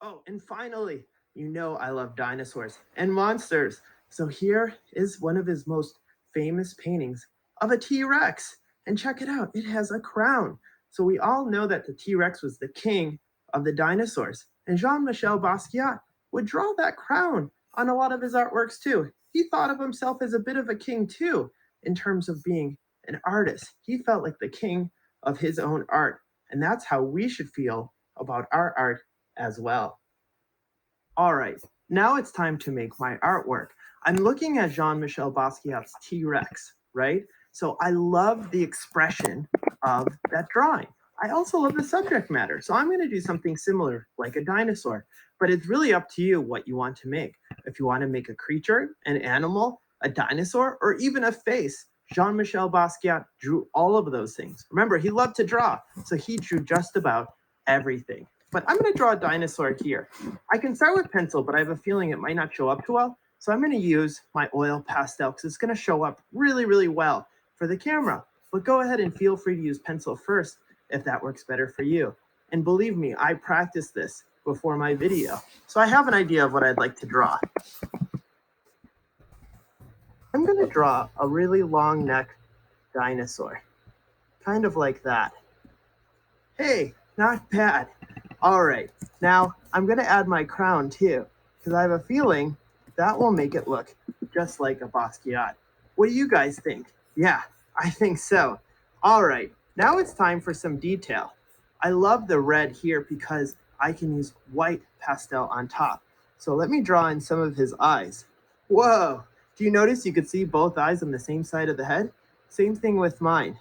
Oh, and finally, I love dinosaurs and monsters. So here is one of his most famous paintings of a T-Rex. And check it out, it has a crown. So we all know that the T-Rex was the king of the dinosaurs. And Jean-Michel Basquiat would draw that crown on a lot of his artworks too. He thought of himself as a bit of a king too, in terms of being an artist. He felt like the king of his own art. And that's how we should feel about our art as well. All right, now it's time to make my artwork. I'm looking at Jean-Michel Basquiat's T-Rex, right? So I love the expression of that drawing. I also love the subject matter. So I'm going to do something similar, like a dinosaur. But it's really up to you what you want to make. If you want to make a creature, an animal, a dinosaur, or even a face, Jean-Michel Basquiat drew all of those things. Remember, he loved to draw, so he drew just about everything. But I'm going to draw a dinosaur here. I can start with pencil, but I have a feeling it might not show up too well. So I'm going to use my oil pastel because it's going to show up really, really well for the camera. But go ahead and feel free to use pencil first if that works better for you. And believe me, I practiced this before my video. So I have an idea of what I'd like to draw. I'm going to draw a really long neck dinosaur, kind of like that. Hey, not bad. All right, now I'm going to add my crown too, because I have a feeling that will make it look just like a Basquiat. What do you guys think? Yeah, I think so. All right, now it's time for some detail. I love the red here because I can use white pastel on top. So let me draw in some of his eyes. Whoa, do you notice you could see both eyes on the same side of the head? Same thing with mine.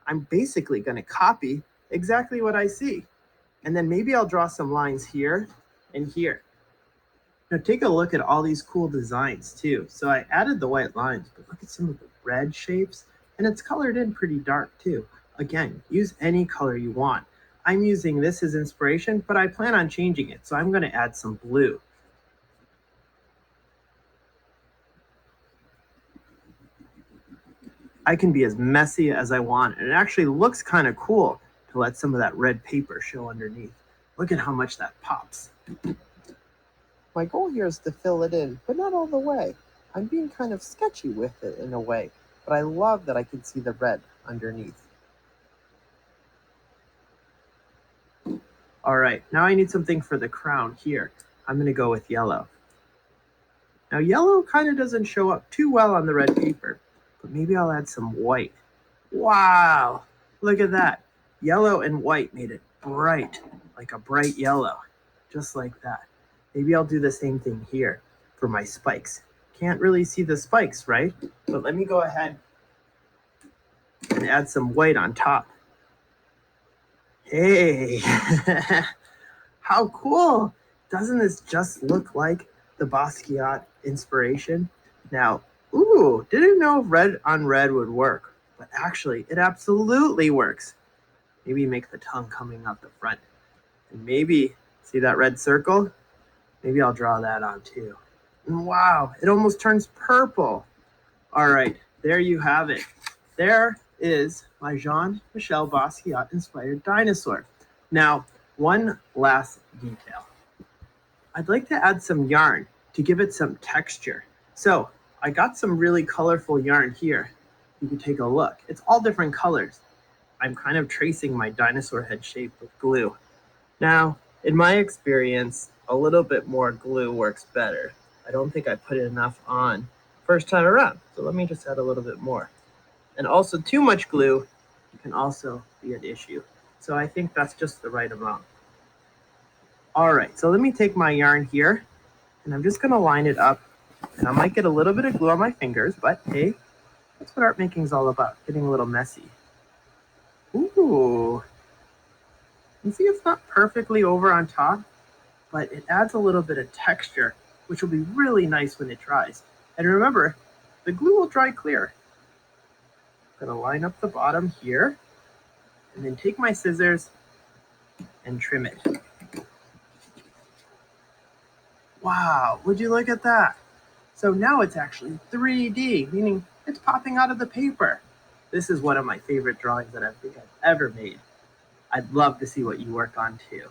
I'm basically going to copy exactly what I see. And then maybe I'll draw some lines here and here. Now take a look at all these cool designs too. So I added the white lines, but look at some of the red shapes, and it's colored in pretty dark too. Again, use any color you want. I'm using this as inspiration, but I plan on changing it. So I'm going to add some blue. I can be as messy as I want, and it actually looks kind of cool to let some of that red paper show underneath. Look at how much that pops. My goal here is to fill it in, but not all the way. I'm being kind of sketchy with it in a way, but I love that I can see the red underneath. All right, now I need something for the crown here. I'm going to go with yellow. Now yellow kind of doesn't show up too well on the red paper, but maybe I'll add some white. Wow, look at that. Yellow and white made it bright, like a bright yellow, just like that. Maybe I'll do the same thing here for my spikes. Can't really see the spikes, right? But let me go ahead and add some white on top. Hey, how cool. Doesn't this just look like the Basquiat inspiration? Now, ooh, didn't know if red on red would work, but actually it absolutely works. Maybe make the tongue coming out the front. And maybe, see that red circle? Maybe I'll draw that on too. And wow, it almost turns purple. All right, there you have it. There is my Jean-Michel Basquiat inspired dinosaur. Now, one last detail. I'd like to add some yarn to give it some texture. So I got some really colorful yarn here. You can take a look. It's all different colors. I'm kind of tracing my dinosaur head shape with glue. Now, in my experience, a little bit more glue works better. I don't think I put enough on first time around. So let me just add a little bit more. And also too much glue can also be an issue. So I think that's just the right amount. All right, so let me take my yarn here and I'm just gonna line it up. And I might get a little bit of glue on my fingers, but hey, that's what art making is all about, getting a little messy. Ooh, you see it's not perfectly over on top, but it adds a little bit of texture, which will be really nice when it dries. And remember, the glue will dry clear. I'm gonna line up the bottom here, and then take my scissors and trim it. Wow, would you look at that? So now it's actually 3D, meaning it's popping out of the paper. This is one of my favorite drawings that I think I've ever made. I'd love to see what you work on too.